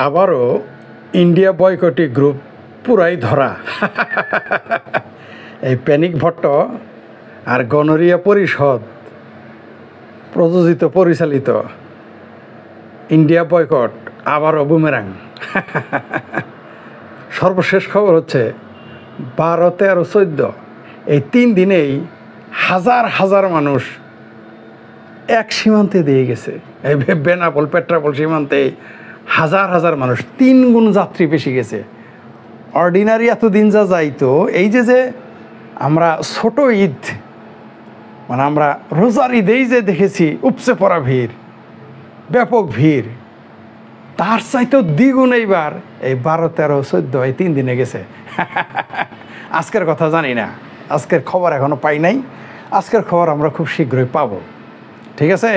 আবারও India বয়কটি group পুরাই ধরা। এই প্যানিক ভট্ট আর গণরিয়া পরিষদ প্রযোজিত পরিচালিত ইন্ডিয়া বয়কট আবারও বুমেরাং। সর্বশেষ খবর হচ্ছে 12, 13, 14 এই 3 দিনেই হাজার হাজার মানুষ এক সীমান্তে দিয়ে গেছে। এই বেনাপোল পেট্রাপোল সীমান্তে হাজার হাজার মানুষ, 3 গুণ যাত্রী বেশি গেছে। অর্ডিনারি এতদিন যা যাইতো, এই যে আমরা ছোট ঈদ মানে আমরা রোজার ঈদেই যে দেখেছি উপচে পড়া ভিড়, ব্যাপক ভিড়, তার চাইতেও দ্বিগুণ এইবার এই 12, 13, 14 এই 3 দিনে গেছে। আজকের কথা জানি না, আজকের খবর এখনো পাই নাই। আজকের খবর আমরা খুব শীঘ্রই পাবো, ঠিক আছে?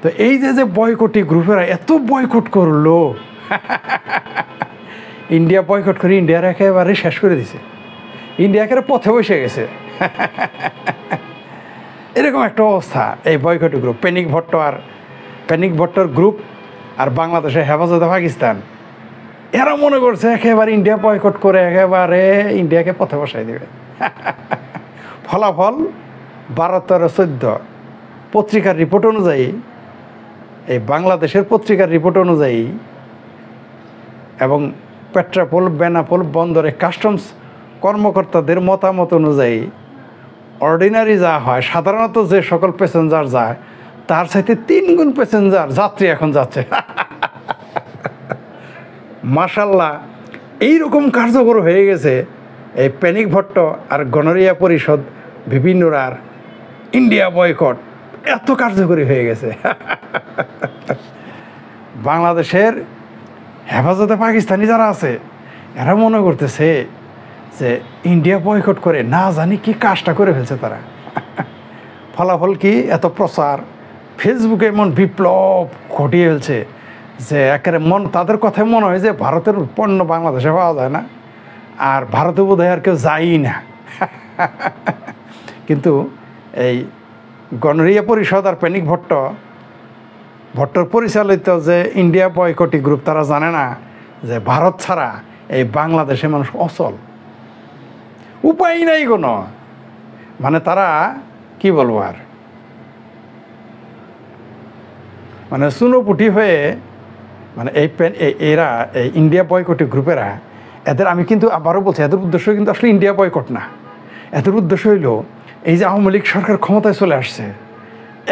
তো এই যে বয়কটি গ্রুপেরা এত বয়কট করলো, ইন্ডিয়া বয়কট করে ইন্ডিয়ার একেবারে শেষ করে দিছে। ইন্ডিয়া একেবারে পথে বসে গেছে। এরকম একটা অবস্থা এই বয়কটি গ্রুপ, প্যানিক ভট্টর গ্রুপ আর বাংলাদেশের হেফাজতে পাকিস্তান, এরা মনে করছে একেবারে ইন্ডিয়া বয়কট করে একেবারে ইন্ডিয়াকে পথে বসাই দেবে। ফলাফল 12, 13, 14 পত্রিকার রিপোর্ট অনুযায়ী, এই বাংলাদেশের পত্রিকার রিপোর্ট অনুযায়ী এবং পেট্রাপোল বেনাপোল বন্দরে কাস্টমস কর্মকর্তাদের মতামত অনুযায়ী অর্ডিনারি যা হয়, সাধারণত যে সকল প্যাসেঞ্জার যায় তার সাথে 3 গুণ প্যাসেঞ্জার যাত্রী এখন যাচ্ছে। মাশাল্লাহ, এইরকম কার্যকর হয়ে গেছে এই প্যানিক ভট্ট আর গণরিয়া পরিষদ বিভিন্নরার ইন্ডিয়া বয়কট, এত কার্যকরী হয়ে গেছে। বাংলাদেশের হেফাজতে পাকিস্তানি যারা আছে এরা মনে করতেছে যে ইন্ডিয়া বয়কট করে না জানি কি কাজটা করে ফেলছে তারা। ফলাফল কি? এত প্রচার, ফেসবুকে এমন বিপ্লব ঘটিয়ে ফেলছে যে একেবারে তাদের কথায় মনে হয় যে ভারতের পণ্য বাংলাদেশে পাওয়া যায় না, আর ভারতে বোধহয় আর কেউ যায়ই না। কিন্তু এই গণরিয়া পরিষদ আর প্যানিক ভট্টর পরিচালিত যে ইন্ডিয়া বয়কটি গ্রুপ, তারা জানে না যে ভারত ছাড়া এই বাংলাদেশে মানুষ অচল, উপায় নাই কোনো। মানে তারা কি বলবো আর, মানে চুনোপুটি হয়ে, মানে এরা এই ইন্ডিয়া বয়কটি গ্রুপেরা, এদের আমি কিন্তু আবারও বলছি, এদের উদ্দেশ্য কিন্তু আসলে ইন্ডিয়া বয়কট না। এদের উদ্দেশ্য হইল এই যে আওয়ামী লীগ সরকার ক্ষমতায় চলে আসছে,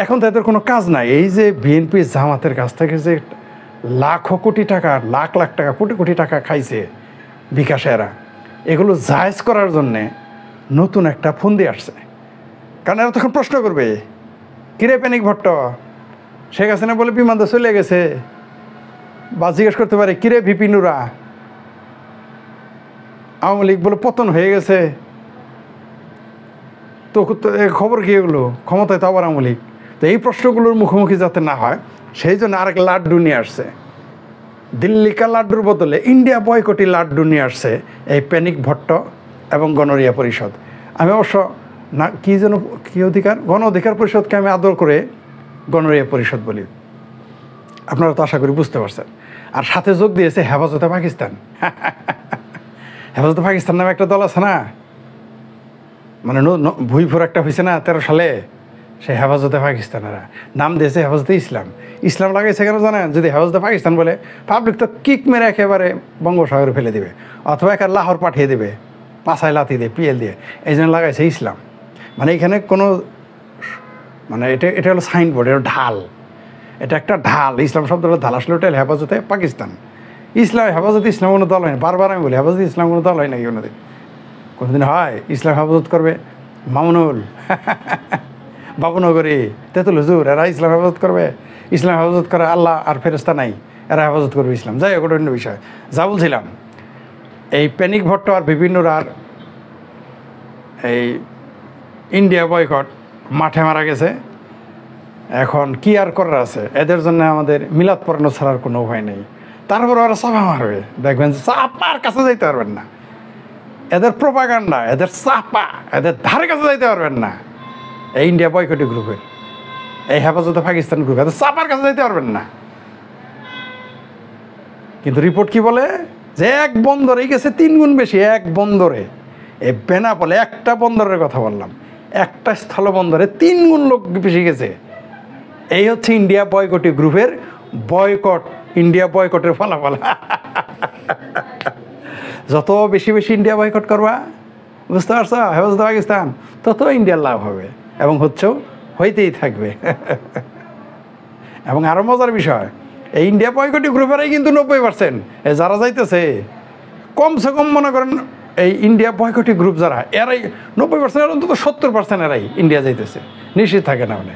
এখন তো এদের কোনো কাজ নাই। এই যে বিএনপি জামাতের কাছ থেকে যে লাখো কোটি টাকা, লাখ লাখ টাকা, কোটি কোটি টাকা খাইছে বিকাশেরা, এগুলো জায়েজ করার জন্যে নতুন একটা ফন্দি আসছে। কারণ এরা তখন প্রশ্ন করবে, কিরে প্যানিক ভট্ট, শেখ হাসিনা বলে বিমানটা চলে গেছে, বা জিজ্ঞেস করতে পারে কিরে ভিপি নুরা, আওয়ামী লীগ বলে পতন হয়ে গেছে, তো খবর কি এগুলো, ক্ষমতায় তো আবার আওয়ামী লীগ। তো এই প্রশ্নগুলোর মুখোমুখি যাতে না হয় সেই জন্য আরেক লাড্ডু নিয়ে আসছে। দিল্লিকা লাড্ডুর বদলে ইন্ডিয়া বয়কটি লাড্ডু নিয়ে আসছে এই প্যানিক ভট্ট এবং গণরিয়া পরিষদ। আমি অবশ্য না কী যেন গণ অধিকার পরিষদকে আমি আদর করে গণরিয়া পরিষদ বলি, আপনারা তো আশা করি বুঝতে পারছেন। আর সাথে যোগ দিয়েছে হেফাজতে পাকিস্তান। হেফাজতে পাকিস্তান নামে একটা দল আছে না, মানে ভুইফোর একটা হয়েছে না 13 সালে, সেই হেফাজতে পাকিস্তানেরা নাম দিয়েছে হেফাজতে ইসলাম লাগাইছে কেন জানেন? যদি হেফাজতে পাকিস্তান বলে পাবলিক তো কিক মেরে একেবারে বঙ্গোপসাগরে ফেলে দিবে, অথবা একা লাহোর পাঠিয়ে দেবে, পাছায় লাথি দিয়ে পিএল দিয়ে। এই জন্য লাগাইছে ইসলাম। মানে এখানে কোনো, মানে এটা হলো সাইনবোর্ড, এটা ঢাল, এটা একটা ঢাল। ইসলাম শব্দটা ঢাল, আসলে ওটা হেফাজতে পাকিস্তান। হেফাজতে ইসলাম কোনো দল হয় না। বারবার আমি বলি হেফাজতে ইসলাম কোনো দল হয় নাকি কোনোদিন হয়? ইসলাম হেফাজত করবে মামুনুল, বাবুনগরী, তেতুল হুজুর, এরা ইসলাম হেফাজত করবে? ইসলাম হেফাজত করে আল্লাহ আর ফেরেশতা নাই, এরা হেফাজত করবে ইসলাম। যাই হোক, অন্য বিষয়। যা বলছিলাম, এই প্যানিক ভট্ট আর বিভিন্নরার এই ইন্ডিয়া বয়কট মাঠে মারা গেছে। এখন কি আর করার আছে? এদের জন্য আমাদের মিলাদ পড়ানো ছাড়ার কোনো উপায় নেই। তারপর ওরা চাপা মারবে, দেখবেন চাপার কাছে যাইতে পারবেন না। এদের প্রোপাগান্ডা, এদের চাপা, এদের ধারে কাছে যাইতে পারবেন না। এই ইন্ডিয়া বয়কটি গ্রুপের, এই হেফাজতে পাকিস্তান গ্রুপ, এদের চাপার কাছে যাইতে পারবেন না। কিন্তু রিপোর্ট কি বলে যে এক বন্দরেই গেছে 3 গুণ বেশি, এক বন্দরে। এই বেনাপোলে একটা বন্দরের কথা বললাম, একটা স্থলবন্দরে 3 গুণ লোক বেশি গেছে। এই হচ্ছে ইন্ডিয়া বয়কটি গ্রুপের বয়কট, ইন্ডিয়া বয়কটের ফলাফল। যত বেশি বেশি ইন্ডিয়া বয়কট করবা, বুঝতে পারছো, হেফাজতে পাকিস্তান, তত ইন্ডিয়ার লাভ হবে এবং হইতেই থাকবে। এবং আরও মজার বিষয়, এই ইন্ডিয়া বয়কটি গ্রুপেরাই কিন্তু 90%, যারা যাইতেছে কমসে কম মনে করেন এই ইন্ডিয়া বয়কটি গ্রুপ যারা, এরাই 90%, অন্তত 70% এরাই ইন্ডিয়া যাইতেছে, নিশ্চিত থাকে না মানে।